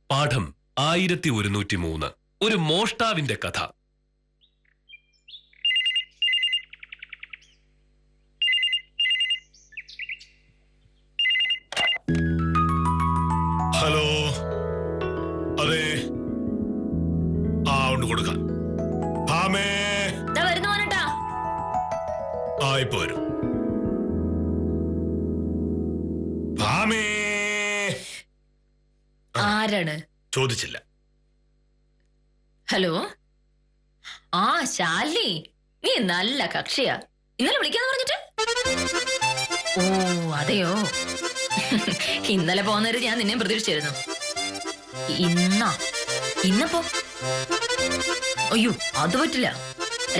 പാഠം 1103. ഒരു മോഷ്ടാവിന്റെ കഥ. ഹലോ, അതെ, ഉണ്ട് കൊടുക്കാൻ. ഇപ്പൊ വരും. ആരാണ്? ചോദിച്ചില്ല. ഹലോ, ശാലിനി, നീ നല്ല കക്ഷിയാ. ഇന്നലെ വിളിക്കാന്ന് പറഞ്ഞിട്ട്. ഓ അതെയോ, ഇന്നലെ പോകുന്നവര് ഞാൻ നിന്നെ പ്രതീക്ഷിച്ചിരുന്നു. ഇന്നപ്പോ? അയ്യോ, അത് പറ്റില്ല.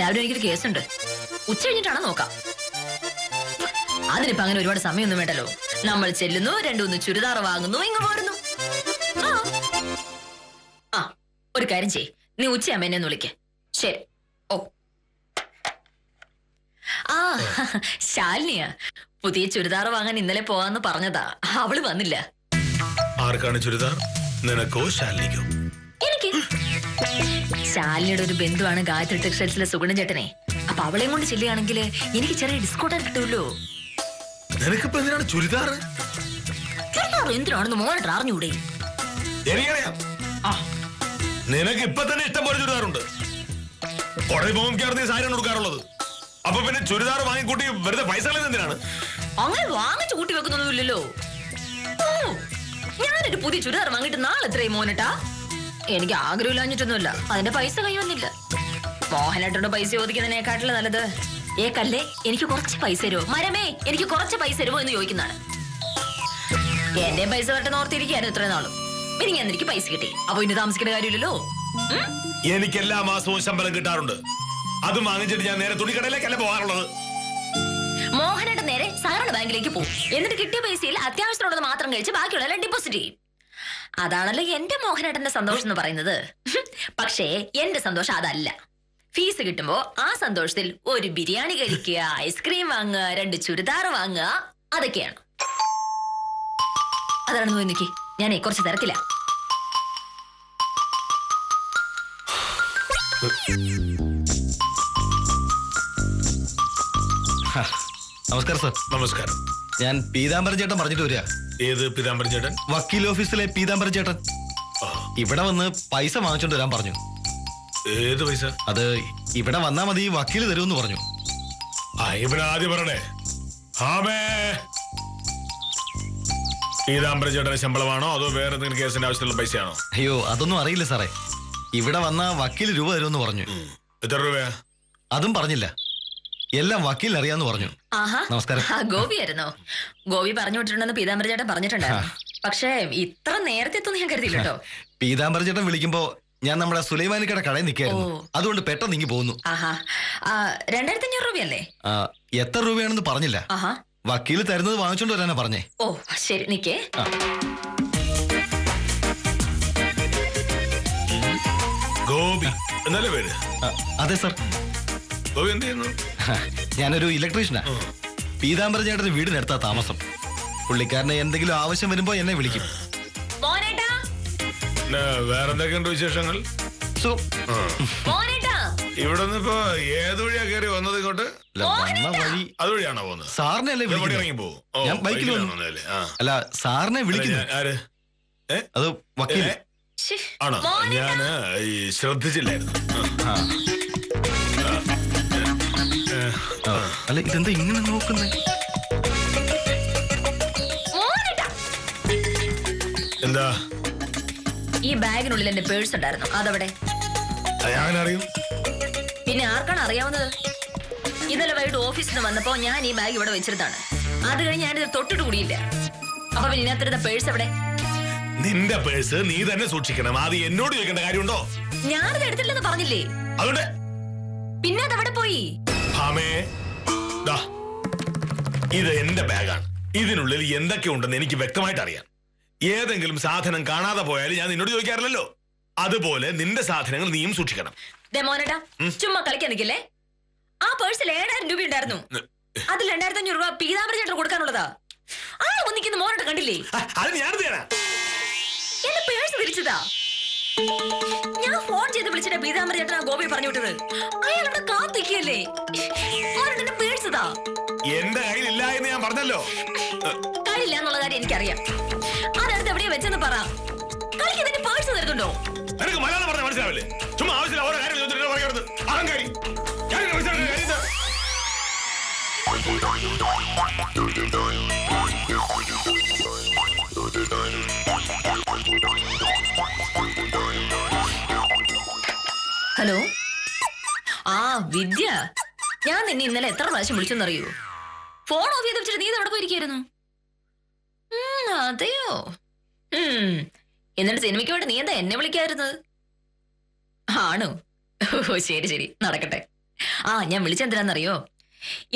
രാവിലെ എനിക്കൊരു കേസുണ്ട്. ഉച്ച കഴിഞ്ഞിട്ടാണ് നോക്കാം. അതിനിപ്പോ അങ്ങനെ ഒരുപാട് സമയമൊന്നും വേണ്ടല്ലോ. നമ്മൾ ചെല്ലുന്നു, 2-3 ചുരിദാർ വാങ്ങുന്നു, ഇങ്ങ് പോരുന്നു. ഒരു കാര്യം ചെയ്യ്, നീ ഉച്ചയാകുമ്പോ എന്നെ ഒന്ന് വിളിക്ക. ശരി. ഓ ശാലിനിയാ. പുതിയ ചുരിദാർ വാങ്ങാൻ ഇന്നലെ പോവാന്ന് പറഞ്ഞതാ. അവള് വന്നില്ല. ആർക്കാണ് ചുരിദാർ? നിനക്കോ ശാലിനിക്കോ? എനിക്ക്. ശാലിനിയുടെ ഒരു ബന്ധുവാണ് ഗായത്രി ടെക്സ്റ്റൈൽസിലെ സുഗുണൻ ചേട്ടനെ. അപ്പൊ അവളെയും കൊണ്ട് ചെല്ലുകയാണെങ്കിൽ എനിക്ക് ചെറിയ ഡിസ്കൗണ്ട് കിട്ടുമല്ലോ. നിനക്കിപ്പോ എന്തിനാണ് ചുരിദാർ? എന്തിനാണെന്ന് മോനോട്ട് അറിഞ്ഞൂടെ? നിനക്ക് ഇപ്പൊ തന്നെ ഇഷ്ടം പോലെ ചുരിദാറുണ്ട്. കോടതി പോകുമ്പോൾ സാരിയാണ് കൊടുക്കാറുള്ളത്. അപ്പൊ പിന്നെ ചുരിദാർ വാങ്ങിക്കൂട്ടി വെറുതെ പൈസ കളയുന്നത് എന്തിനാണ്? അങ്ങനെ വാങ്ങിച്ചു കൂട്ടി വെക്കുന്നൊന്നുമില്ലല്ലോ. ഞാനൊരു പുതിയ ചുരിദാർ വാങ്ങിട്ട് നാളെ എത്രയും മോനട്ടാ? എനിക്ക് ആഗ്രഹമില്ലാഞ്ഞിട്ടൊന്നുമില്ല, അതിന്റെ പൈസ കൈ വന്നില്ല. മോഹനേട്ടനോട് പൈസ ചോദിക്കുന്നതിനെക്കാട്ടിലും നല്ലത് കല്ലേ എനിക്ക് കുറച്ച് പൈസ തരുമോ, മരമേ എനിക്ക് കുറച്ച് പൈസ തരുമോ എന്ന് ചോദിക്കുന്നതാണ്. എന്റെ പൈസ വരട്ടെ ഓർത്തിരിക്കായിരുന്നു ഇത്രയും നാളും. പിന്നെ ഞാൻ എനിക്ക് പൈസ കിട്ടി, അപ്പൊ ഇനി താമസിക്കേണ്ട കാര്യമില്ലല്ലോ. എനിക്ക് എല്ലാ മാസവും ശമ്പളം കിട്ടാറുണ്ട്. അത് വാങ്ങിച്ചിട്ട് ഞാൻ നേരെ തുണിക്കടയിലേക്കല്ല പോകാറുള്ളത്. മോഹനേട്ടൻ നേരെ സഹകരണ ബാങ്കിലേക്ക് പോകും. എന്നിട്ട് കിട്ടിയ പൈസയിൽ അത്യാവശ്യത്തിനുള്ളത് മാത്രം കഴിച്ച് ബാക്കിയുള്ള ഡിപ്പോസിറ്റ് ചെയ്യും. അതാണല്ലോ എന്റെ മോഹനേട്ടന്റെ സന്തോഷം എന്ന് പറയുന്നത്. പക്ഷേ എന്റെ സന്തോഷം അതല്ല. ഫീസ് കിട്ടുമ്പോ ആ സന്തോഷത്തിൽ ഒരു ബിരിയാണി കഴിക്കുക, ഐസ്ക്രീം വാങ്ങുക, 2 ചുരിദാർ വാങ്ങുക, അതൊക്കെയാണ്. അതാണെന്ന് എനിക്ക് ഞാനേ കുറച്ച് തിരക്കില്ല. നമസ്കാരം സർ. നമസ്കാരം. ഞാൻ പീതാംബരൻ ചേട്ടൻ പറഞ്ഞിട്ട് വരിക. ഏത് പീതാംബരൻ ചേട്ടൻ? വക്കീൽ ഓഫീസിലെ പീതാംബരൻ ചേട്ടൻ. ഇവിടെ വന്ന് പൈസ വാങ്ങിച്ചോണ്ട് വരാൻ പറഞ്ഞു. ഏത് പൈസ? അത് ഇവിടെ വന്നാ മതി, വക്കീല് തരുമെന്ന് പറഞ്ഞു. ഇവിടെ ആദ്യം പറയണേ. പീതാംബരൻ ചേട്ടന്റെ ശമ്പളമാണോ അതോ വേറെ എന്തെങ്കിലും കേസിന്റെ ആവശ്യത്തിലുള്ള പൈസയാണോ? അയ്യോ, അതൊന്നും അറിയില്ല സാറേ. ഇവിടെ വന്നാ വക്കീല് രൂപ തരുമെന്ന് പറഞ്ഞു. എത്ര രൂപയാ? അതും പറഞ്ഞില്ല. എല്ലാം വക്കീലിന് അറിയാന്ന് പറഞ്ഞു. നമസ്കാരം. ഗോപിയായിരുന്നോ? ഗോപി പറഞ്ഞു വിട്ടിട്ടുണ്ടെന്ന് പീതാംബരൻ ചേട്ടൻ പറഞ്ഞിട്ടുണ്ടായിരുന്നു. പക്ഷേ ഇത്ര നേരത്തെ എത്തുന്നു ഞാൻ കരുതിയില്ല കേട്ടോ. പീതാംബരൻ ചേട്ടൻ വിളിക്കുമ്പോ ഞാൻ നമ്മുടെ സുലൈമാനിക്കട കടയിൽ നിൽക്കായിരുന്നു. അതുകൊണ്ട് പെട്ടെന്ന് ഇങ്ങ് പോന്നു. 2500 രൂപയല്ലേ? എത്ര രൂപയാണെന്ന് പറഞ്ഞില്ല. വക്കീല് തരുന്നത് വാങ്ങിച്ചോണ്ട് വരാനാ പറഞ്ഞേ. ഓ ശരി, നിക്കേ. ഗോപി എന്നല്ലേ പേര്? അതെ സർ. ഗോപി എന്ത് ചെയ്യുന്നു? ഞാനൊരു ഇലക്ട്രീഷ്യനാ. പീതാംബരൻ ചേട്ടന് വീടിനടുത്താ താമസം. പുള്ളിക്കാരന് എന്തെങ്കിലും ആവശ്യം വരുമ്പോ എന്നെ വിളിക്കും. വേറെന്തൊക്കെയുണ്ട് വിശേഷങ്ങൾ? ഇവിടെ നിന്ന് ഇപ്പൊ ഏത് വഴിയാ കയറി വന്നത് ഇങ്ങോട്ട്? വഴി അതുവഴിയാണോ പോകുന്നത്? സാറിനെ അല്ലേ ഇറങ്ങി പോകും? ഞാൻ ബൈക്കിൽ വന്നു. അല്ല, സാറിനെ വിളിക്കുന്നു. ആര്? അത് വക്കീല് ആണോ? ഞാന് ശ്രദ്ധിച്ചില്ലായിരുന്നു. അല്ല, ഇതെന്താ ഇങ്ങനെ നോക്കുന്നേ? എന്താ? ഈ ബാഗിനുള്ളിൽ എന്റെ പേഴ്സ് ഉണ്ടായിരുന്നു. അതവിടെ? അറിയും. പിന്നെ ആർക്കാണ് അറിയാവുന്നത്? ഇന്നലെ വൈകിട്ട് ഓഫീസിൽ നിന്ന് വന്നപ്പോ ഞാൻ ഈ ബാഗ് ഇവിടെ വെച്ചിരുന്നതാണ്. അത് കഴിഞ്ഞ് ഞാനിത് തൊട്ടിട്ട് കൂടിയില്ല. അപ്പൊ പിന്നെ ഇതിനകത്തിരുന്ന പേഴ്സ് എവിടെ? നിന്റെ പേഴ്സ് നീ തന്നെ സൂക്ഷിക്കണം. അത് എന്നോട് ചോദിക്കേണ്ട കാര്യമുണ്ടോ? ഞാനത് എടുത്തില്ലെന്ന് പറഞ്ഞില്ലേ? അതുകൊണ്ട് പിന്നെ അതെവിടെ പോയി? ഇത് എന്റെ ബാഗാണ്. ഇതിനുള്ളിൽ എന്തൊക്കെ ഉണ്ടെന്ന് എനിക്ക് വ്യക്തമായിട്ട് അറിയാം. ഏതെങ്കിലും സാധനം കാണാതെ പോയാലും ഞാൻ നിന്നോട് ചോദിക്കാറില്ലല്ലോ. അതുപോലെ നിന്റെ സാധനങ്ങൾ നീയും സൂക്ഷിക്കണം. ചുമ്മാ കളിക്കാൻ നിൽക്കില്ലേ? ആ പേഴ്സിൽ 7000 രൂപ ഉണ്ടായിരുന്നു. അതിൽ 2500 രൂപ പീതാംബരൻ ചേട്ടൻ കൊടുക്കാനുള്ളതാ. ആ ഒന്നിക്കുന്ന മോനോട് കണ്ടില്ലേ? അത് ഞാൻ തരാ. എന്റെ പേഴ്സ് തിരിച്ചതാ. ഞാൻ ഫോൺ ചെയ്ത് വിളിച്ചിട്ട് പീതാംബര ചേട്ടൻ ഗോപി പറഞ്ഞു വിട്ടത്. അയാൾ ഇവിടെ കാത്തിക്കല്ലേ? എന്റെ പേഴ്സ് ഇതാ. എന്റെ കയ്യിലില്ല എന്ന് ഞാൻ പറഞ്ഞല്ലോ. കയ്യില്ല എന്നുള്ള കാര്യം എനിക്കറിയാം. അതെടുത്ത് എവിടെയാ വെച്ചെന്ന് പറ. കളിക്ക് ഇതിന്റെ പേഴ്സ് തരുന്നുണ്ടോ? എനിക്ക് മലയാളം പറഞ്ഞാൽ മനസ്സിലാവില്ലേ? ചുമ്മാ ആവശ്യമില്ല ഓരോ കാര്യം പറയരുത്. അഹങ്കാരി. ഹലോ, ആ വിദ്യ, ഞാൻ നിന്നെ ഇന്നലെ എത്ര പ്രാവശ്യം വിളിച്ചെന്നറിയോ? ഫോൺ ഓഫ് ചെയ്ത് വെച്ചിട്ട് നീ എവിടെ പോയിരിക്കായിരുന്നു? അതെയോ? എന്നിട്ട് സിനിമയ്ക്ക് വേണ്ടി നീ എന്താ എന്നെ വിളിക്കായിരുന്നത്? ആണോ? ഓ ശരി ശരി, നടക്കട്ടെ. ആ ഞാൻ വിളിച്ചെന്തിനാന്നറിയോ?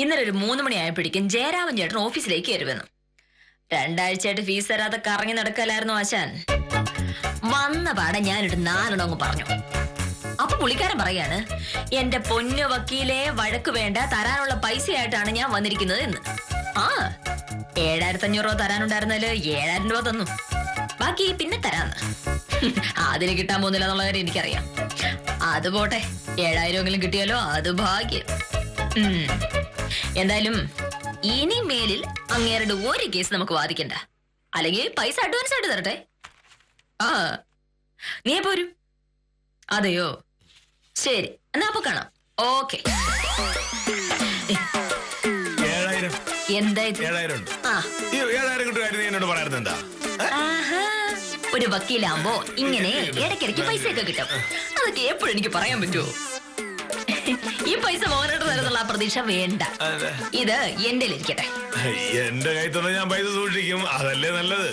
ഇന്നലെ ഒരു 3 മണി ആയപ്പോഴേക്കും ജയരാമൻ ചേട്ടൻ ഓഫീസിലേക്ക് കയറുവെന്നു. 2 ആഴ്ചയായിട്ട് ഫീസ് തരാതെ കറങ്ങി നടക്കലായിരുന്നു ആശാൻ. വന്ന പാടെ ഞാനിട്ട് 4 അങ്ങ് പറഞ്ഞു. അപ്പൊ പുള്ളിക്കാരൻ പറയാണ്, എന്റെ പൊന്നു വക്കീലെ, വഴക്ക് വേണ്ട, തരാനുള്ള പൈസയായിട്ടാണ് ഞാൻ വന്നിരിക്കുന്നത് എന്ന്. ആ 7500 രൂപ തരാനുണ്ടായിരുന്നാല് 7000 രൂപ തന്നു. ബാക്കി പിന്നെ തരാന്ന്. അതിന് കിട്ടാൻ പോകുന്നില്ല എന്നുള്ള കാര്യം എനിക്കറിയാം. അത് പോട്ടെ, 7000 കിട്ടിയാലോ അത് ഭാഗ്യം. എന്തായാലും ഇനി മേലിൽ അങ്ങേരുടെ ഒരു കേസ് നമുക്ക് വാദിക്കണ്ട. അല്ലെങ്കിൽ പൈസ അഡ്വാൻസ് ആയിട്ട് തരട്ടെ. ആ നീ പോരും? അതെയോ, ശരി, എന്നാ അപ്പൊ കാണാം. ഓക്കെ. എന്താ ഇത്? 7000 ഉണ്ട്. ആ 7000 കിട്ടും കാര്യം എന്നോട് പറയാറുണ്ട്. എന്താ ഒരു വക്കീലാകുമ്പോ ഇങ്ങനെ ഇടയ്ക്കിടയ്ക്ക് പൈസയൊക്കെ കിട്ടും. അതൊക്കെ എപ്പോഴും എനിക്ക് പറയാൻ പറ്റുമോ? ഈ പൈസ മോനോട് തരുന്നുള്ള ആ പ്രതീക്ഷ വേണ്ട. ഇത് എന്റെ ഇരിക്കട്ടെ. എന്റെ കൈ തന്നെ ഞാൻ പൈസ സൂക്ഷിക്കും, അതല്ലേ നല്ലത്.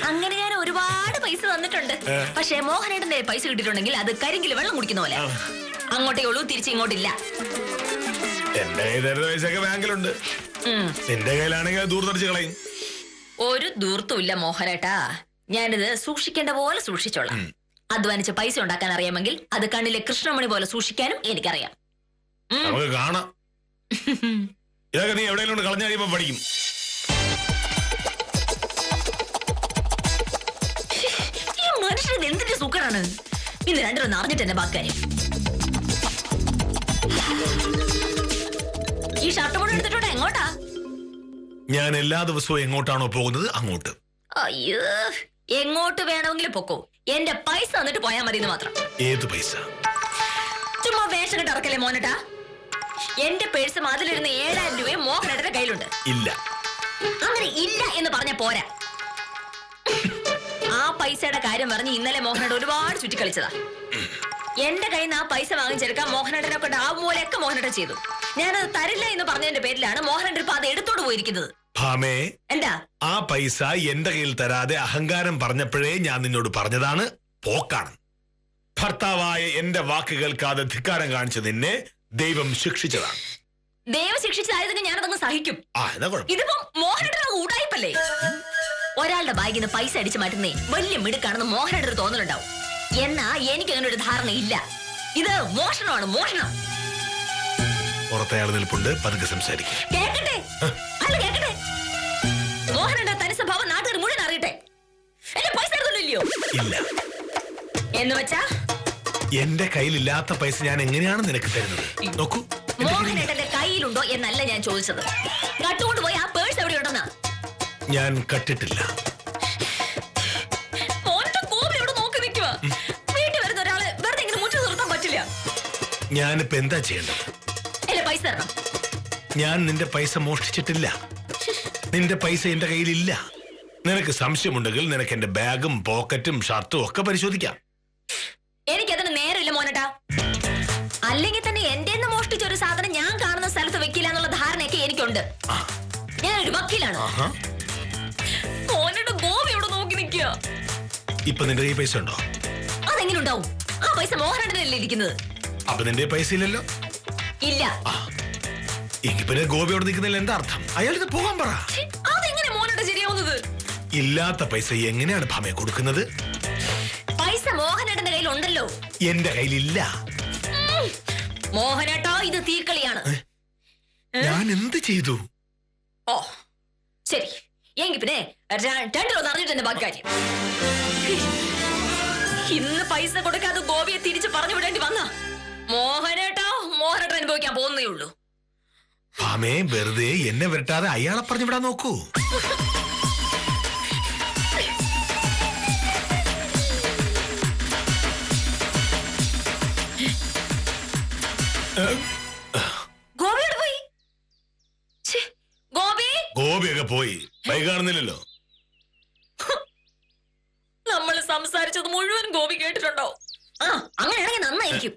അങ്ങനെ ഞാൻ ഒരുപാട് പൈസ തന്നിട്ടുണ്ട്. പക്ഷെ മോഹനേട്ടന്റെ പൈസ കിട്ടിയിട്ടുണ്ടെങ്കിൽ അത് കരിങ്കില് വെള്ളം കുടിക്കുന്ന പോലെ. അങ്ങോട്ടേ ഉള്ളൂ, തിരിച്ച് ഇങ്ങോട്ടില്ല. എന്റെ കയ്യിൽ തരുന്ന പൈസയൊക്കെ ബാങ്കിലുണ്ട്. നിന്റെ കയ്യിലാണെങ്കിൽ ദൂർത്തടിച്ച് കളയും. ഒരു ദൂർത്തും ഇല്ല മോഹനേട്ടാ. ഞാനിത് സൂക്ഷിക്കേണ്ട പോലെ സൂക്ഷിച്ചോളാം. അധ്വാനിച്ച് പൈസ ഉണ്ടാക്കാൻ അറിയാമെങ്കിൽ അത് കണ്ണിലെ കൃഷ്ണമണി പോലെ സൂക്ഷിക്കാനും എനിക്കറിയാം. നമുക്ക് കാണാം. ഇതൊക്കെ നീ എവിടെയെങ്കിലും കളഞ്ഞ കഴിയുമ്പോ പഠിക്കും. ഈ മനുഷ്യന് എന്തിന്റെ സുഖമാണ്? ഇന്ന് 2 അറിഞ്ഞിട്ട് എന്നെ ബാക്കാര്യം. ഈ ഷർട്ട് കൂടെ എടുത്തിട്ടോട്ടെ, എങ്ങോട്ടാ? ഞാൻ എല്ലാ ദിവസവും എങ്ങോട്ടാണോ പോകുന്നത് അങ്ങോട്ട്. അയ്യോ, എങ്ങോട്ട് വേണമെങ്കിലും പൊക്കോ, എന്റെ പൈസ തന്നിട്ട് പോയാൽ മതി എന്ന് മാത്രം. ഏത് പൈസ? ചുമ്മാ വേഷം കെട്ട് ഇറക്കല്ലേ മോനട്ടാ. എന്റെ പേഴ്സ് അതിലിരുന്ന് 7000 രൂപയും മോഹനേട്ടന്റെ കയ്യിലുണ്ട്. ഇല്ല. അങ്ങനെ ഇല്ല എന്ന് പറഞ്ഞ പോരാ. ആ പൈസയുടെ കാര്യം പറഞ്ഞ് ഇന്നലെ മോഹനേട്ടൻ ഒരുപാട് ചുറ്റിക്കളിച്ചതാ. എന്റെ കയ്യിൽ നിന്ന് ആ പൈസ വാങ്ങിച്ചെടുക്കാൻ മോഹനേട്ടനെ കൊണ്ട് ആവുമ്പോലെയൊക്കെ മോഹനേട്ടൻ ചെയ്തു. ഞാനത് തരില്ല എന്ന് പറഞ്ഞതിന്റെ പേരിലാണ് മോഹനേട്ടൻ ഇപ്പൊ അത് എടുത്തോണ്ട് പോയിരിക്കുന്നത്. ഭാമേ, എന്താ? ആ പൈസ എന്റെ കയ്യിൽ തരാതെ അഹങ്കാരം പറഞ്ഞപ്പോഴേ ഞാൻ നിന്നോട് പറഞ്ഞതാണ്, പോക്കാണ്. ഭർത്താവായ എന്റെ വാക്ക് കേൾക്കാതെ ധിക്കാരം കാണിച്ച നിന്നെ ദൈവം ശിക്ഷിച്ചതാണ്. ദൈവം ശിക്ഷിച്ചതായതിന് ഞാനതങ്ങ് സഹിക്കും. ഇതിപ്പോ മോഹനേട്ടൻ ഊടായിപ്പല്ലേ? ഒരാളുടെ ബാഗിൽ നിന്ന് പൈസ അടിച്ചു മാറ്റുന്നേ വലിയ മിടുക്കാണെന്ന് മോഹനേട്ടൻ തോന്നലുണ്ടാവും. എന്നാ എനിക്ക് അങ്ങനെ ഒരു ധാരണയില്ല. ഇത് മോഷണമാണ്, മോഷണം. പുറത്തയാൾ നിൽപ്പുണ്ട്, പതുക്കെ സംസാരിക്കും. കേക്കട്ടെ, അല്ല കേക്കട്ടെ. മോഹനന്റെ തനി സ്വഭാവം നാട്ടുകാർ മുഴുവൻ അറിയട്ടെ. എന്റെ പൈസ എടുത്തില്ലയോ? ഇല്ല. എന്ന് വെച്ചാ എന്റെ കയ്യിലില്ലാത്ത പൈസ ഞാൻ എങ്ങനെയാണ് നിനക്ക് തരുന്നത്? നോക്കൂ, മോഹനേട്ടന്റെ കയ്യിലുണ്ടോ എന്നല്ല ഞാൻ ചോദിച്ചത്. കട്ടുകൊണ്ട് പോയി ആ പേഴ്സ് എവിടെയുണ്ടെന്നാ. ഞാൻ കട്ടിട്ടില്ല. വീട്ടിൽ വരുന്ന ഒരാളെ വെറുതെ ഇങ്ങനെ മുറ്റത്ത് നിർത്താൻ പറ്റില്ല. ഞാനിപ്പോ എന്താ ചെയ്യേണ്ടത്? പൈസ തരണം. ഞാൻ നിന്റെ പൈസ മോഷ്ടിച്ചിട്ടില്ല. നിന്റെ പൈസ എന്റെ കയ്യിലില്ല. നിനക്ക് സംശയമുണ്ടെങ്കിൽ നിനക്ക് എന്റെ ബാഗും പോക്കറ്റും ഷർട്ടും ഒക്കെ പരിശോധിക്കാം. എനിക്കതിന് നേരമില്ല മോനട്ടാ. അല്ലെങ്കിൽ തന്നെ എന്റെ മോഷ്ടിച്ച ഒരു സാധനം ഞാൻ കാണുന്ന സ്ഥലത്ത് വെക്കില്ല എന്നുള്ള ധാരണയൊക്കെ എനിക്കുണ്ട്. ഞാനൊരു വക്കീലാണ്. മോനയുടെ ഗോപിയോട് നോക്കി നിൽക്കുക. ഇപ്പൊ നിന്റെ ഈ പൈസ ഉണ്ടോ? അതെങ്ങനെ ഉണ്ടാവും? ആ പൈസ മോഹനേട്ടനല്ലേ ഇരിക്കുന്നത്. അപ്പൊ നിന്റെ പൈസ ഇല്ലല്ലോ? ഇല്ല. എങ്കിൽ പിന്നെ ഗോപിയോട് നിൽക്കുന്നതിൽ എന്താ അർത്ഥം? അയാളിത് പോകാൻ പറ. അതെങ്ങനെ മോനോട് ശരിയാവുന്നത്? ഇല്ലാത്ത പൈസ എങ്ങനെയാണ് ഭാമയെ കൊടുക്കുന്നത്? പൈസ മോഹനേട്ടന്റെ കയ്യിൽ ഉണ്ടല്ലോ. എന്റെ കയ്യിലില്ല. മോഹനേട്ടാ, ഇത് തീക്കളിയാണ്. ഞാൻ എന്ത് ചെയ്തു? ഓ ശരി, എങ്കിൽ പിന്നെ രണ്ടിലൊന്ന് അറിഞ്ഞിട്ട് എന്റെ ബാക്കി കാര്യം. ഇന്ന് പൈസ കൊടുക്കാതെ ഗോപിയെ തിരിച്ചു പറഞ്ഞു വിടേണ്ടി വന്ന മോഹനേട്ടാ അനുഭവിക്കാൻ പോകുന്നേ ഉള്ളൂ. ഭാമേ, വെറുതെ എന്നെ വരട്ടാതെ അയാളെ പറഞ്ഞു വിടാൻ നോക്കൂ. ഗോപിയോട് പോയി. ഗോപിയൊക്കെ പോയി, ബൈക്ക് കാണുന്നില്ലല്ലോ. നമ്മൾ സംസാരിച്ചത് മുഴുവൻ ഗോപി കേട്ടിട്ടുണ്ടോ? ആ, അങ്ങനെയാണെങ്കിൽ നന്നായിരിക്കും.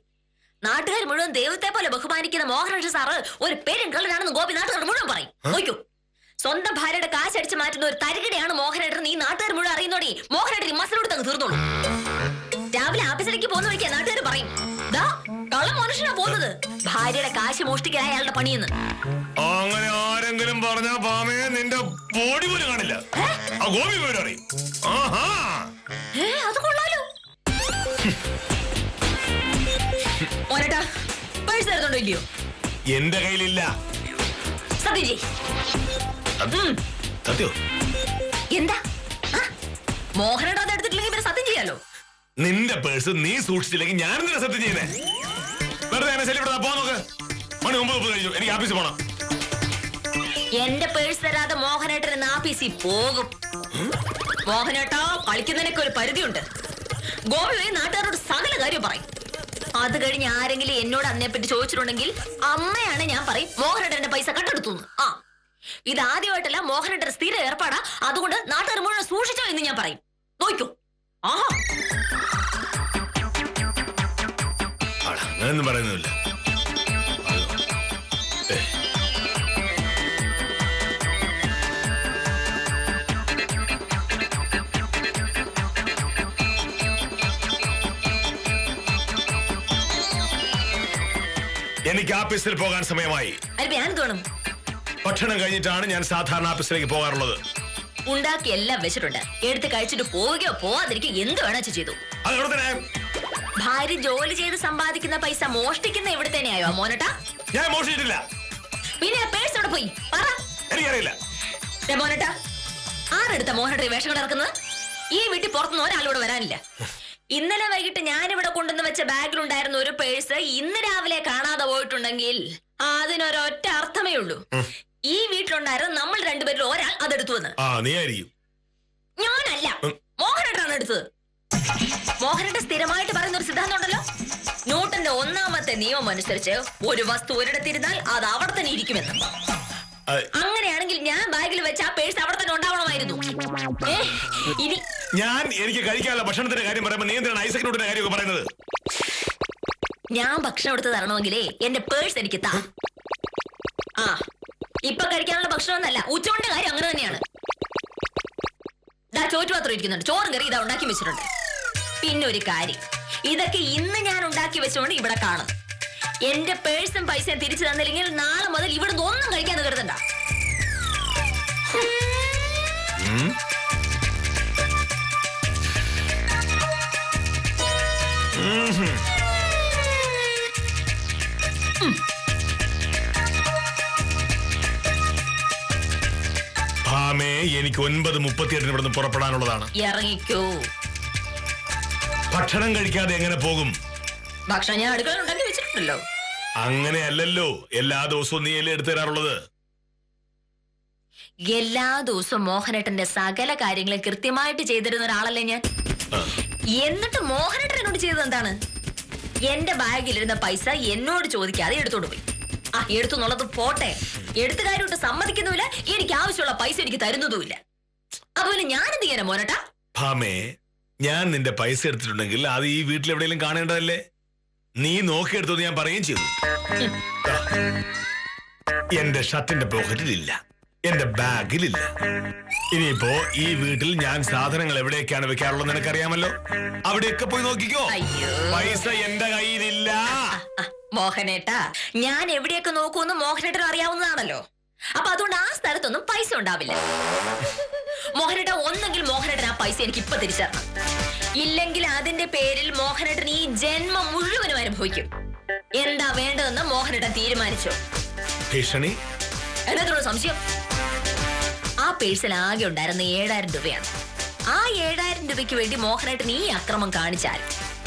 നാട്ടുകാർ മുഴുവൻ ദൈവത്തെ പോലെ ബഹുമാനിക്കുന്ന മോഹനകൃഷ്ണ സാറ് ഒരു പെരുങ്കള്ളനാണെന്ന് ഗോപി നാട്ടുകാർ മുഴുവൻ പറയും. നോക്കൂ, സ്വന്തം ഭാര്യയുടെ കാശ് അടിച്ചു മാറ്റുന്ന ഒരു തരികിടയാണ് മോഹനേട്ടൻ. ഈ നാട്ടുകാർ മുഴുവൻ അറിയുന്നോടെ മോഹനേട്ടൻ മസിലോട് അങ്ങ് തീർന്നോളൂ. രാവിലെ ആഫീസിലേക്ക് പോകുന്ന വഴിക്ക് നാട്ടുകാർ പറയും, ദാ കള്ള മനുഷ്യനാ പോകുന്നത്, ഭാര്യയുടെ കാശ് മോഷ്ടിക്കാൻ അയാളുടെ പണിയെന്ന്. അങ്ങനെ ആരെങ്കിലും പറഞ്ഞാ ഭാമേ നിന്റെ ബോഡി പോലും കാണില്ല. ആ ഗോപി പോലും അറിയും. അത് കൊള്ളാലോ. മോനേട്ടാ, പൈസ തരുന്നുണ്ടോ ഇല്ലയോ? എന്റെ കയ്യിലില്ല. സത്യം ചെയ്. സത്യോ? എന്താ മോഹനേട്ടാ അത് എടുത്തിട്ടില്ലെങ്കിൽ പിന്നെ സത്യം ചെയ്യാലോ. നിന്റെ പേഴ്സ് നീ സൂക്ഷിച്ചില്ലെങ്കിൽ ഞാൻ എന്തിനാ സത്യം ചെയ്യുന്നേ? വെറുതെ എന്നെ ശല്യപ്പെടുത്താ. പോ നോക്ക്, മണി 9 കഴിഞ്ഞു, എനിക്ക് ആഫീസിൽ പോണം. എന്റെ പേഴ്സ് തരാതെ മോഹനേട്ടൻ ആഫീസിൽ പോകും. മോഹനേട്ടാ, കളിക്കുന്നതിനൊക്കെ ഒരു പരിധിയുണ്ട്. ഗോപി നാട്ടുകാരോട് സകല കാര്യം പറയും. അത് കഴിഞ്ഞ് ആരെങ്കിലും എന്നോട് അതിനെപ്പറ്റി ചോദിച്ചിട്ടുണ്ടെങ്കിൽ അമ്മയാണ് ഞാൻ പറയും മോഹനേട്ടന്റെ പൈസ കട്ടെടുത്തു. ആ, ഇത് ആദ്യമായിട്ടല്ല, മോഹനേട്ടൻ സ്ഥിര ഏർപ്പാടാ. അതുകൊണ്ട് നാട്ടുകാർ മുഴുവൻ സൂക്ഷിച്ചോ എന്ന് ഞാൻ പറയും. നോക്കൂ. ആഹാ, അങ്ങനെയൊന്നും പറയുന്നില്ല. എനിക്ക് ആഫീസിൽ പോകാൻ സമയമായി. ഭക്ഷണം കഴിഞ്ഞിട്ടാണ് ഞാൻ സാധാരണ ഓഫീസിലേക്ക് പോകാറുള്ളത്. ഉണ്ടാക്കി എല്ലാം വെച്ചിട്ടുണ്ട്. എടുത്ത് കഴിച്ചിട്ട് പോവുകയോ പോവാതിരിക്കുകയോ എന്ത് വേണോ ചെയ്തു. ഭാര്യ ജോലി ചെയ്ത് സമ്പാദിക്കുന്ന പൈസ മോഷ്ടിക്കുന്ന ഇവിടെ തന്നെയായോ മോനട്ടാ? ഞാൻ മോഷ്ടിച്ചിട്ടില്ല. പിന്നെ പേഴ്സോടെ പോയി പറ. എനിക്കറിയില്ല. മോനട്ടാ, ആരെടുത്ത മോഹനയുടെ വേഷങ്ങൾ ഇറക്കുന്നത്? ഈ വീട്ടിൽ പുറത്തുനിന്ന് ഒരാളിവിടെ വരാനില്ല. ഇന്നലെ വൈകിട്ട് ഞാനിവിടെ കൊണ്ടുവന്ന് വെച്ച ബാഗിലുണ്ടായിരുന്ന ഒരു പേഴ്സ് ഇന്ന് രാവിലെ കാണാതെ പോയിട്ടുണ്ടെങ്കിൽ അതിനൊരൊറ്റ അർത്ഥമേ ഉള്ളൂ. ഈ വീട്ടിലുണ്ടായിരുന്ന നമ്മൾ രണ്ടുപേരിൽ ഒരാൾ അതെടുത്തു വന്ന്. ഞാനല്ല, മോഹനേട്ടനാണ് എടുത്തത്. മോഹനേട്ടൻ സ്ഥിരമായിട്ട് പറയുന്ന ഒരു സിദ്ധാന്തം ഉണ്ടല്ലോ, ന്യൂട്ടന്റെ 1ാമത്തെ നിയമം അനുസരിച്ച് ഒരു വസ്തു ഒരിടത്തിരുന്നാൽ അത് അവിടെ തന്നെ ഇരിക്കുമെന്ന്. അങ്ങനെയാണെങ്കിൽ ഞാൻ ബാഗിൽ വെച്ച ആ പേഴ്സ് അവിടെ തന്നെ ഉണ്ടാവണമായിരുന്നു. ഇനി എനിക്ക് കഴിക്കാനുള്ള ഭക്ഷണത്തിന്റെ കാര്യം പറയുമ്പോൾ നീ എന്തിനാണ് ഐസക് ന്യൂട്ടന്റെ കാര്യമൊക്കെ പറയുന്നത്? ഞാൻ ഭക്ഷണം എടുത്ത് തരണമെങ്കിലേ എന്റെ പേഴ്സ് എനിക്ക് താ. ആ, ഇപ്പൊ കഴിക്കാനുള്ള ഭക്ഷണം ഒന്നല്ല, ഉച്ചോണ്ട കാര്യം അങ്ങനെ തന്നെയാണ്. ചോറ്റുപാത്രം ഇരിക്കുന്നുണ്ട്, ചോറും കറി ഇതാ ഉണ്ടാക്കി വെച്ചിട്ടുണ്ട്. പിന്നെ ഒരു കാര്യം, ഇതൊക്കെ ഇന്ന് ഞാൻ ഉണ്ടാക്കി വെച്ചോണ്ട് ഇവിടെ കാണും. എന്റെ പേഴ്സും പൈസയും തിരിച്ചു തന്നില്ലെങ്കിൽ നാളെ മുതൽ ഇവിടെ ഒന്നും കഴിക്കാൻ കരുതണ്ട. ഭാമേ, എനിക്ക് 9:38 ഇവിടുന്ന് പുറപ്പെടാനുള്ളതാണ്. ഇറങ്ങിക്കോ. ഭക്ഷണം കഴിക്കാതെ എങ്ങനെ പോകും? ഭക്ഷണം ഞാൻ അടുക്കളയിൽ ഉണ്ടാക്കി വെച്ചിട്ടുണ്ടല്ലോ. അങ്ങനെയല്ലല്ലോ, എല്ലാ ദിവസവും നീ എല്ലാം എടുത്തു തരാറുള്ളത്. എല്ലാ ദിവസവും മോഹനേട്ടന്റെ സകല കാര്യങ്ങളും കൃത്യമായിട്ട് ചെയ്തിരുന്ന ഒരാളല്ലേ ഞാൻ. എന്നിട്ട് മോഹനേട്ടൻ എന്നോട് ചെയ്തത് എന്താണ്? എന്റെ ബാഗിലിരുന്ന പൈസ എന്നോട് ചോദിക്കാതെ എടുത്തോണ്ട് പോയി. ആ, എടുത്തുന്നുള്ളത് പോട്ടെ, എടുത്തുകാരോട്ട് സമ്മതിക്കുന്നുമില്ല, എനിക്ക് ആവശ്യമുള്ള പൈസ എനിക്ക് തരുന്നതുമില്ല. അതുപോലെ ഞാൻ എന്ത് ചെയ്യാനാ മോനേട്ടാ? ഭാമേ, ഞാൻ നിന്റെ പൈസ എടുത്തിട്ടുണ്ടെങ്കിൽ അത് ഈ വീട്ടിൽ എവിടെയെങ്കിലും കാണേണ്ടതല്ലേ? നീ നോക്കിയെടുത്തത് ഞാൻ പറയുകയും ചെയ്തു. എന്റെ ഷർട്ടിന്റെ പോക്കറ്റിലില്ല, എന്റെ ബാഗിലില്ല. ഇനിയിപ്പോ ഈ വീട്ടിൽ ഞാൻ സാധനങ്ങൾ എവിടേക്കാണ് വെക്കാറുള്ളത് നിനക്കറിയാമല്ലോ. അവിടെയൊക്കെ പോയി നോക്കിക്കോ. പൈസ എന്റെ കയ്യിലില്ല. മോഹനേട്ടാ, ഞാൻ എവിടെയൊക്കെ നോക്കൂന്ന് മോഹനേട്ടനും അറിയാവുന്നതാണല്ലോ. അപ്പൊ അതുകൊണ്ട് ആ സ്ഥലത്തൊന്നും പൈസ ഉണ്ടാവില്ല. മോഹനേട്ട, ഒന്നെങ്കിൽ മോഹനേട്ടൻ ആ പൈസ എനിക്ക് ഇപ്പൊ തിരിച്ചറിയണം, ഇല്ലെങ്കിൽ അതിന്റെ പേരിൽ മോഹനേട്ടൻ ഈ ജന്മം മുഴുവനും അനുഭവിക്കും. എന്താ വേണ്ടതെന്ന് മോഹനേട്ടൻ തീരുമാനിച്ചോ? ഭീഷണി? എന്നതിനോട് സംശയം? ആ പേഴ്സിൽ ആകെ ഉണ്ടായിരുന്ന 7,000 രൂപയാണ്. ആ 7,000 രൂപയ്ക്ക് വേണ്ടി മോഹനേട്ടൻ ഈ അക്രമം കാണിച്ചാൽ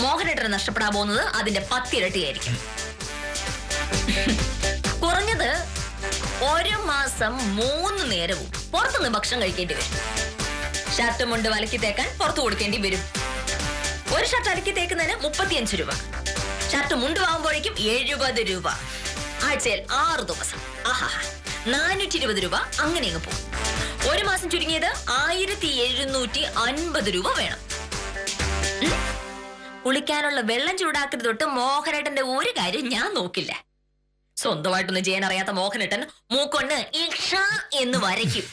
മോഹനേട്ടന് നഷ്ടപ്പെടാൻ പോകുന്നത് അതിന്റെ 10 ഇരട്ടിയായിരിക്കും. കുറഞ്ഞത് 1 മാസം 3 നേരവും പുറത്തുനിന്ന് ഭക്ഷണം കഴിക്കേണ്ടി വരും. ഷർട്ടും മുണ്ട് അലക്കി തേക്കാൻ പുറത്തു കൊടുക്കേണ്ടി വരും. ഒരു ഷർട്ട് അലക്കി തേക്കുന്നതിന് 35 രൂപ, ഷർട്ട് മുണ്ട് വാങ്ങുമ്പോഴേക്കും 70 രൂപ. ആഴ്ചയിൽ 6 ദിവസം, 420 രൂപ അങ്ങനെ അങ്ങ് പോകും. 1 മാസം ചുരുങ്ങിയത് 1,750 രൂപ വേണം. കുളിക്കാനുള്ള വെള്ളം ചൂടാക്കുന്നത് തൊട്ട് മോഹനേട്ടന്റെ ഒരു കാര്യം ഞാൻ നോക്കില്ല. സ്വന്തമായിട്ടൊന്നും ചെയ്യാൻ അറിയാത്ത മോഹനേട്ടൻ മൂക്കൊണ്ട് ഇഷ എന്ന് വരയ്ക്കും.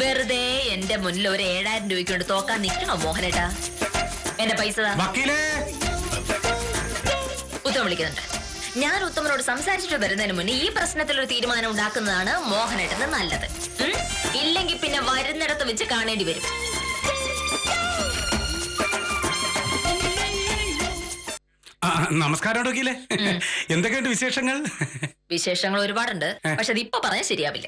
വെറുതെ എന്റെ മുന്നിൽ ഒരു 7,000 രൂപയ്ക്ക് കൊണ്ട് തോക്കാൻ നിൽക്കണോ മോഹനേട്ടാ? എന്റെ പൈസ ഉത്തമം വിളിക്കുന്നുണ്ട്. ഞാൻ ഉത്തമനോട് സംസാരിച്ചിട്ട് വരുന്നതിന് മുന്നേ ഈ പ്രശ്നത്തിൽ ഒരു തീരുമാനം ഉണ്ടാക്കുന്നതാണ് മോഹനേട്ടന് നല്ലത്. ഇല്ലെങ്കിൽ പിന്നെ വരുന്നിടത്ത് വെച്ച് കാണേണ്ടി വരും. നമസ്കാരം ഡോക്കിയിലെ. എന്തൊക്കെയുണ്ട് വിശേഷങ്ങൾ? വിശേഷങ്ങൾ ഒരുപാടുണ്ട്, പക്ഷെ അത് ഇപ്പൊ പറയാൻ ശരിയാവില്ല.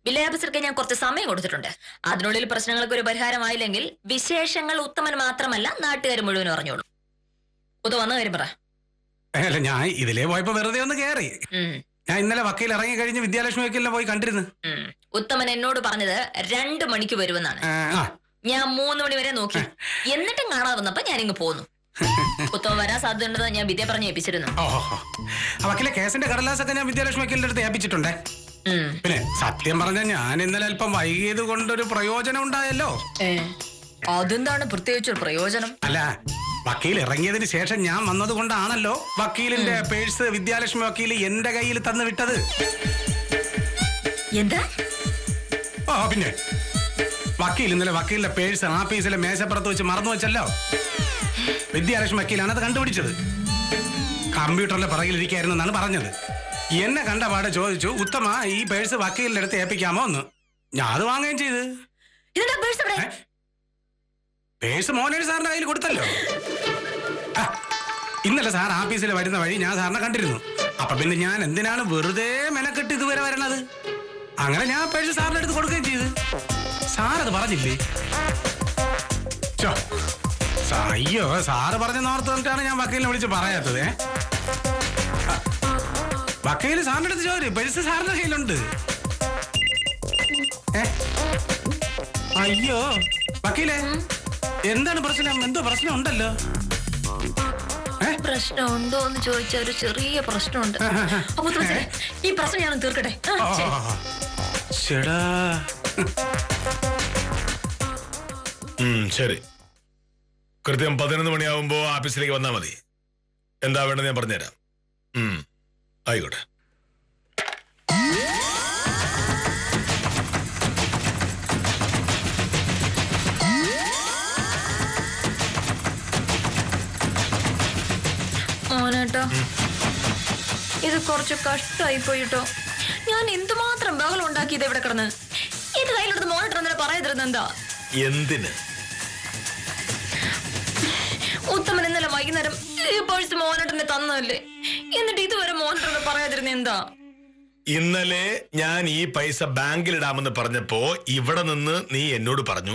വില്ലേജ് ഓഫീസർക്ക് ഞാൻ കുറച്ച് സമയം കൊടുത്തിട്ടുണ്ട്. അതിനുള്ളിൽ പ്രശ്നങ്ങൾക്ക് ഒരു പരിഹാരമായില്ലെങ്കിൽ വിശേഷങ്ങൾ ഉത്തമൻ മാത്രമല്ല നാട്ടുകാർ മുഴുവൻ അറിഞ്ഞോളൂ. ഉത്തമ വന്ന കാര്യം പറ. അല്ല, ഞാൻ ഇതിലേ പോയപ്പോ വെറുതെ ഒന്ന് കയറി. ഞാൻ ഇന്നലെ വക്കീൽ ഇറങ്ങി കഴിഞ്ഞ് വിദ്യാലക്ഷ്മി വക്കീലിനെ പോയി കണ്ടിരുന്നു. ഉത്തമൻ എന്നോട് പറഞ്ഞത് 2 മണിക്ക് വരുമെന്നാണ്. ഞാൻ 3 മണി വരെ നോക്കി, എന്നിട്ടും കാണാതെ വന്നപ്പോ ഞാനിങ്ങ് പോന്നു. ഉത്തമൻ വരാൻ സാധ്യതയുണ്ടെന്ന് ഞാൻ വിദ്യ പറഞ്ഞ് ഏൽപ്പിച്ചിരുന്നു. വക്കീലെ കേസിന്റെ കടലാസൊക്കെ ഞാൻ വിദ്യാലക്ഷ്മി വക്കീലിന്റെ അടുത്ത് ഏൽപ്പിച്ചിട്ടുണ്ടേ. പിന്നെ സത്യം പറഞ്ഞ ഞാൻ ഇന്നലെ അല്പം വൈകിയത് കൊണ്ടൊരു പ്രയോജനം ഉണ്ടായല്ലോ. അതെന്താണ് പ്രത്യേകിച്ചൊരു പ്രയോജനം? അല്ല, വക്കീൽ ഇറങ്ങിയതിന് ശേഷം ഞാൻ വന്നത് കൊണ്ടാണല്ലോ വക്കീലിന്റെ പേഴ്സ് വിദ്യാലക്ഷ്മി വക്കീൽ എന്റെ കയ്യിൽ തന്നു വിട്ടത്. എന്താ? പിന്നെ വക്കീൽ ഇന്നലെ വക്കീലിന്റെ പേഴ്സ് ആഫീസിലെ മേശപ്പുറത്ത് വെച്ച് മറന്നു വെച്ചല്ലോ. വിദ്യാലക്ഷ്മി വക്കീലാണ് അത് കണ്ടുപിടിച്ചത്. കമ്പ്യൂട്ടറിന്റെ പിറകിലിരിക്കായിരുന്നു എന്നാണ് പറഞ്ഞത്. എന്നെ കണ്ട പാടെ ചോദിച്ചു, ഉത്തമ ഈ പേഴ്സ് വക്കീലിന്റെ അടുത്ത് ഏൽപ്പിക്കാമോ എന്ന്. ഞാൻ അത് വാങ്ങുകയും ചെയ്ത്. പേഴ്സ് മോഹനേരി സാറിന്റെ കയ്യിൽ കൊടുത്തല്ലോ. ഇന്നലെ സാർ ആഫീസിൽ വരുന്ന വഴി ഞാൻ സാറിനെ കണ്ടിരുന്നു. അപ്പൊ പിന്നെ ഞാൻ എന്തിനാണ് വെറുതെ മെനക്കെട്ട് ഇതുവരെ വരണത്? അങ്ങനെ ഞാൻ പേഴ്സ് സാറിന്റെ അടുത്ത് കൊടുക്കുകയും ചെയ്ത്. സാറത് പറഞ്ഞില്ലേ? അയ്യോ, സാറ് പറഞ്ഞ നോർത്ത് വന്നിട്ടാണ് ഞാൻ വക്കീലിനെ വിളിച്ച് പറയാത്തത്. വക്കീല് സാറിന്റെ അടുത്ത് ചോദിച്ചു, പേഴ്സ് സാറിന്റെ കയ്യിലുണ്ട്. അയ്യോ വക്കീലേ, എന്താണ് പ്രശ്നം? എന്തോ പ്രശ്നം ഉണ്ടല്ലോ. പ്രശ്നമുണ്ടോ എന്ന് ചോദിച്ച ഒരു ചെറിയ പ്രശ്നമുണ്ട്. അപ്പൊ ഈ പ്രശ്നം ഞാൻ തീർക്കട്ടെ. ശരി, കൃത്യം 11 മണിയാവുമ്പോ ഓഫീസിലേക്ക് വന്നാ മതി. എന്താ വേണ്ടത് ഞാൻ പറഞ്ഞുതരാം. ആയിക്കോട്ടെ. മോനേട്ടോ, ഇത് കുറച്ച് കഷ്ടമായി പോയിട്ടോ. ഞാൻ എന്തുമാത്രം ബഹളം ഉണ്ടാക്കിയത് ഇവിടെ കിടന്ന്. ഇത് കയ്യിലെടുത്ത് മോനേട്ടൻ എന്തിനാ പറയാതിരുന്ന? എന്താ എന്തിന്? ഉത്തമൻ ഇന്നലെ വൈകുന്നേരം ഈ പേഴ്സ് മോനേട്ടനെ തന്നതല്ലേ, എന്നിട്ട് ഇതുവരെ മോനേട്ടനെ പറയാതിരുന്ന എന്താ? ഇന്നലെ ഞാൻ ഈ പൈസ ബാങ്കിലിടാമെന്ന് പറഞ്ഞപ്പോ ഇവിടെ നിന്ന് നീ എന്നോട് പറഞ്ഞു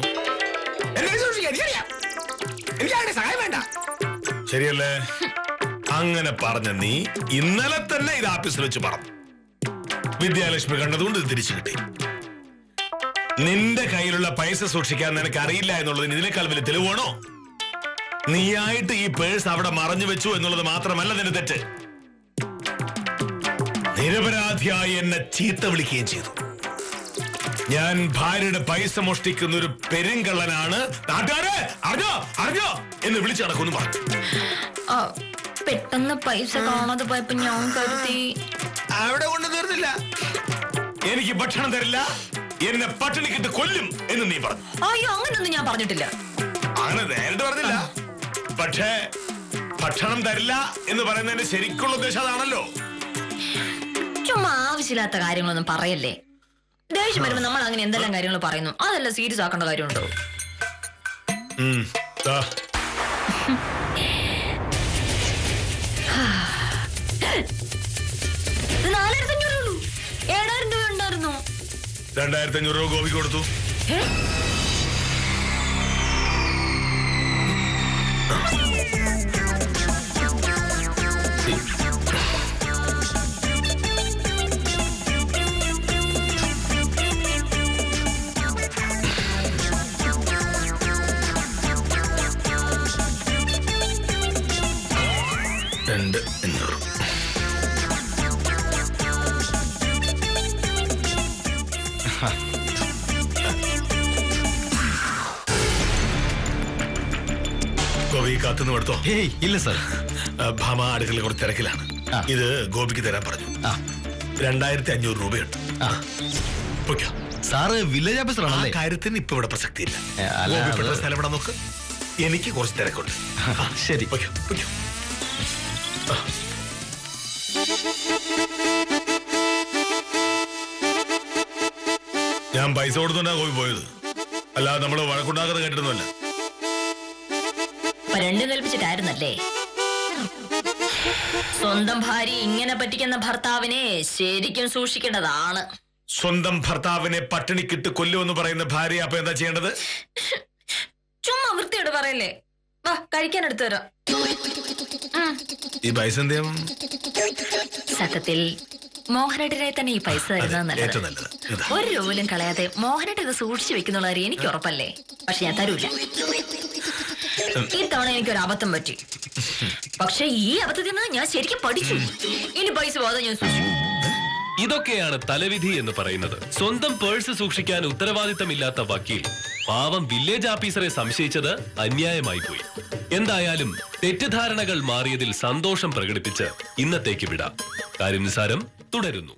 ശരിയല്ലേ? അങ്ങനെ പറഞ്ഞ നീ ഇന്നലെ തന്നെ ഇത് ഓഫീസിൽ വെച്ച് പറഞ്ഞു. വിദ്യാലക്ഷ്മി കണ്ടതുകൊണ്ട് ഇത് തിരിച്ചു കിട്ടി. നിന്റെ കയ്യിലുള്ള പൈസ സൂക്ഷിക്കാൻ നിനക്ക് അറിയില്ല എന്നുള്ളതിന് ഇതിനേക്കാൾ വലിയ തെളിവാണോ? നീയായിട്ട് ഈ പേഴ്സ് അവിടെ മറഞ്ഞു വെച്ചു എന്നുള്ളത് മാത്രമല്ല നിന്റെ തെറ്റ്. നിരപരാധിയായി എന്നെ ചീത്ത വിളിക്കുകയും ചെയ്തു. ഞാൻ ഭാര്യയുടെ പൈസ മോഷ്ടിക്കുന്ന ഒരു പെരുങ്കള്ളനാണ്, നാട്ടുകാരെ അറിഞ്ഞോ അറിഞ്ഞോ എന്ന് വിളിച്ചു നടക്കുന്നു പറഞ്ഞു. പെട്ടെന്ന് പൈസ കാണാതെ പോയപ്പോ ഞാൻ കരുതി അവിടെ കൊണ്ട് തീർന്നില്ല. എനിക്ക് ഭക്ഷണം തരില്ല, എന്നെ പട്ടിണിക്കിട്ട് കൊല്ലും എന്ന് നീ പറഞ്ഞു. അയ്യോ, അങ്ങനൊന്നും ഞാൻ പറഞ്ഞിട്ടില്ല. അങ്ങനെ നേരിട്ട് പറഞ്ഞില്ല, പക്ഷേ ഭക്ഷണം തരില്ല എന്ന് പറയുന്നതിന്റെ ശരിക്കുള്ള ഉദ്ദേശം അതാണല്ലോ. ചുമ്മാ ആവശ്യമില്ലാത്ത കാര്യങ്ങളൊന്നും പറയല്ലേ. ദേഷ്യം വരുമ്പോ നമ്മൾ അങ്ങനെ എന്തെല്ലാം കാര്യങ്ങൾ പറയുന്നു, അതെല്ലാം സീരിയസ് ആക്കേണ്ട കാര്യമുണ്ടോ? ഇത് 4,500 7,000 രൂപ ഉണ്ടായിരുന്നു. 2500 രൂപ ഗോപിക്ക് കൊടുത്തു. ഏ? രണ്ട് 500. ഗോപി കാത്തുനിന്ന് എടുത്തോ. ഏയ് ഇല്ല സാർ. ഭാമ അടുക്കളയിൽ കുറച്ച് തിരക്കിലാണ്. ഇത് ഗോപിക്ക് തരാൻ പറഞ്ഞു. 2500 രൂപയുണ്ട്. പൊയ്ക്കോ. സാറ് വില്ലേജ് ആ ഓഫീസറാണല്ലേ? കാര്യത്തിന് ഇപ്പൊ ഇവിടെ പ്രസക്തിയില്ല. അല്ല, ഗോപി അത് പെട്ടെന്ന് സ്ഥലം ഇവിടെ നോക്ക്. എനിക്ക് കുറച്ച് തിരക്കുണ്ട്. ശരി. പൊയ്ക്കോ, പൊയ്ക്കോ. ഞാൻ പൈസ കൊടുത്തോണ്ടാ ഗോപി പോയത്, അല്ലാതെ നമ്മള് വഴക്കുണ്ടാക്കുന്നത് കേട്ടിരുന്നല്ല. അപ്പൊ രണ്ടും കൽപ്പിച്ചിട്ടായിരുന്നല്ലേ? സ്വന്തം ഭാര്യ ഇങ്ങനെ പറ്റിക്കുന്ന ഭർത്താവിനെ ശരിക്കും സൂക്ഷിക്കേണ്ടതാണ്. സ്വന്തം ഭർത്താവിനെ പട്ടിണിക്കിട്ട് കൊല്ലുമെന്ന് പറയുന്ന ഭാര്യ അപ്പൊ എന്താ ചെയ്യേണ്ടത്? ചുമ്മാ വൃത്തിയോട് പറയല്ലേ. വാ, കഴിക്കാൻ എടുത്തു തരാം. ഈ പൈസ എന്ത് ചെയ്യണം? സത്യത്തിൽ മോഹനേട്ടനെ തന്നെ ഈ പൈസ തരുന്നത് ഏറ്റവും നല്ലത്. നല്ലത് ഇതാ. ഒരു രൂപയിലും കളയാതെ മോഹനേട്ടൻ ഇത് സൂക്ഷിച്ചു വെക്കുന്നുള്ള കാര്യം എനിക്ക് ഉറപ്പല്ലേ. പക്ഷെ ഞാൻ തരൂല. ഇത്തവണ എനിക്കൊരു അബദ്ധം പറ്റി. പക്ഷെ ഈ അബദ്ധത്തിൽ നിന്ന് ഞാൻ ശരിക്കും പഠിച്ചു. ഇനി പൈസ പോകാതെ ഞാൻ സൂക്ഷിക്കും. ഇതൊക്കെയാണ് തലവിധി എന്ന് പറയുന്നത്. സ്വന്തം പേഴ്സ് സൂക്ഷിക്കാൻ ഉത്തരവാദിത്തമില്ലാത്ത വക്കീൽ പാവം വില്ലേജ് ഓഫീസറെ സംശയിച്ചത് അന്യായമായി പോയി. എന്തായാലും തെറ്റിദ്ധാരണകൾ മാറിയതിൽ സന്തോഷം പ്രകടിപ്പിച്ച് ഇന്നത്തേക്ക് വിടാം. കാര്യം നിസാരം തുടരുന്നു.